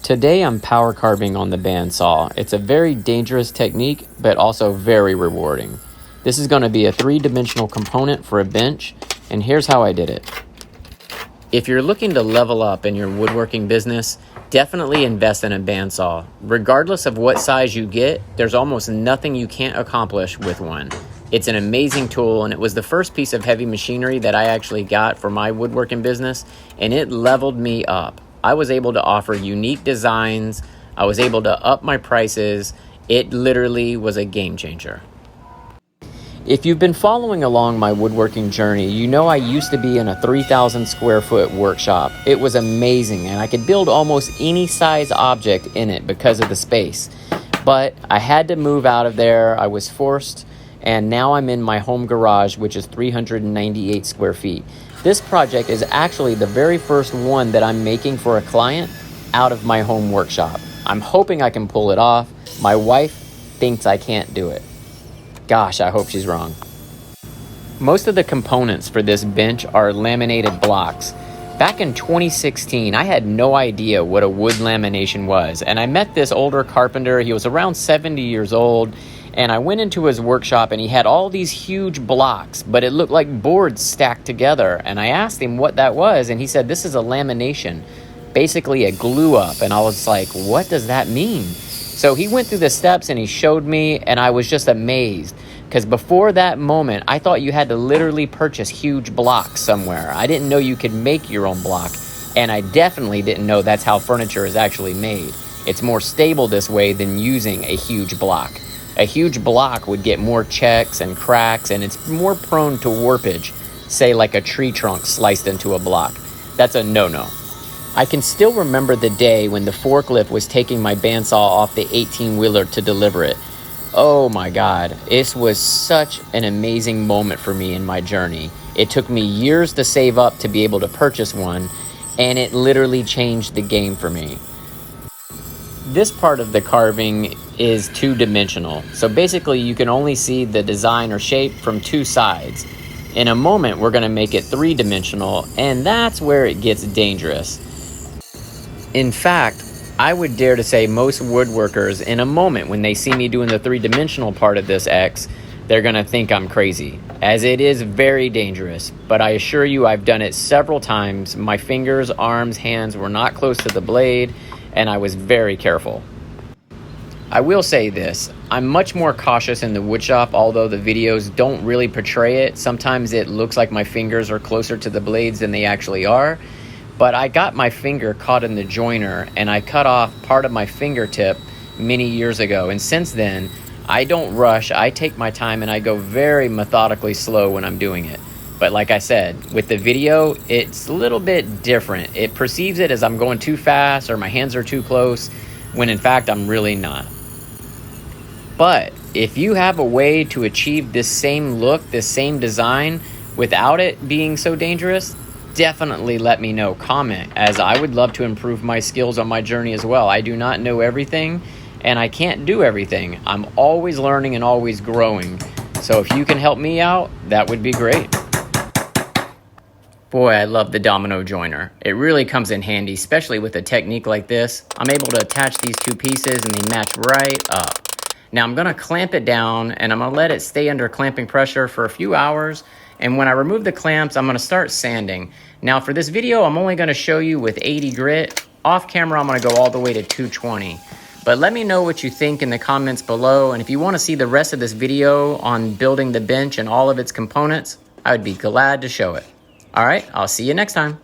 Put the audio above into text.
Today I'm power carving on the bandsaw. It's a very dangerous technique, but also very rewarding. This is going to be a 3-dimensional component for a bench, and here's how I did it. If you're looking to level up in your woodworking business, definitely invest in a bandsaw. Regardless of what size you get, there's almost nothing you can't accomplish with one. It's an amazing tool, and it was the first piece of heavy machinery that I actually got for my woodworking business, and it leveled me up. I was able to offer unique designs. I was able to up my prices. It literally was a game changer. If you've been following along my woodworking journey, you know I used to be in a 3,000 square foot workshop. It was amazing, and I could build almost any size object in it because of the space. But I had to move out of there. I was forced, and now I'm in my home garage, which is 398 square feet. This project is actually the very first one that I'm making for a client out of my home workshop. I'm hoping I can pull it off. My wife thinks I can't do it. Gosh, I hope she's wrong. Most of the components for this bench are laminated blocks. Back in 2016, I had no idea what a wood lamination was, and I met this older carpenter. He was around 70 years old, and I went into his workshop, and he had all these huge blocks, but it looked like boards stacked together, and I asked him what that was, and he said, this is a lamination, basically a glue up, and I was like, what does that mean? So he went through the steps, and he showed me, and I was just amazed, because before that moment, I thought you had to literally purchase huge blocks somewhere. I didn't know you could make your own block, and I definitely didn't know that's how furniture is actually made. It's more stable this way than using a huge block. A huge block would get more checks and cracks, and it's more prone to warpage, say like a tree trunk sliced into a block. That's a no-no. I can still remember the day when the forklift was taking my bandsaw off the 18-wheeler to deliver it. Oh my God, this was such an amazing moment for me in my journey. It took me years to save up to be able to purchase one, and it literally changed the game for me. This part of the carving is 2-dimensional, so basically you can only see the design or shape from 2 sides. In a moment, we're going to make it 3-dimensional, and that's where it gets dangerous. In fact, I would dare to say most woodworkers, in a moment when they see me doing the 3-dimensional part of this X, they're going to think I'm crazy, as it is very dangerous. But I assure you, I've done it several times. My fingers, arms, hands were not close to the blade, and I was very careful. I will say this, I'm much more cautious in the woodshop, although the videos don't really portray it. Sometimes it looks like my fingers are closer to the blades than they actually are. But I got my finger caught in the joiner, and I cut off part of my fingertip many years ago. And since then, I don't rush, I take my time, and I go very methodically slow when I'm doing it. But like I said, with the video, it's a little bit different. It perceives it as I'm going too fast or my hands are too close, when in fact I'm really not. But if you have a way to achieve this same look, this same design, without it being so dangerous, definitely let me know. Comment, as I would love to improve my skills on my journey as well. I do not know everything, and I can't do everything. I'm always learning and always growing. So if you can help me out, that would be great. Boy, I love the domino joiner. It really comes in handy, especially with a technique like this. I'm able to attach these 2 pieces and they match right up. Now I'm gonna clamp it down, and I'm gonna let it stay under clamping pressure for a few hours. And when I remove the clamps, I'm gonna start sanding. Now for this video, I'm only gonna show you with 80 grit. Off camera, I'm gonna go all the way to 220. But let me know what you think in the comments below. And if you wanna see the rest of this video on building the bench and all of its components, I would be glad to show it. All right, I'll see you next time.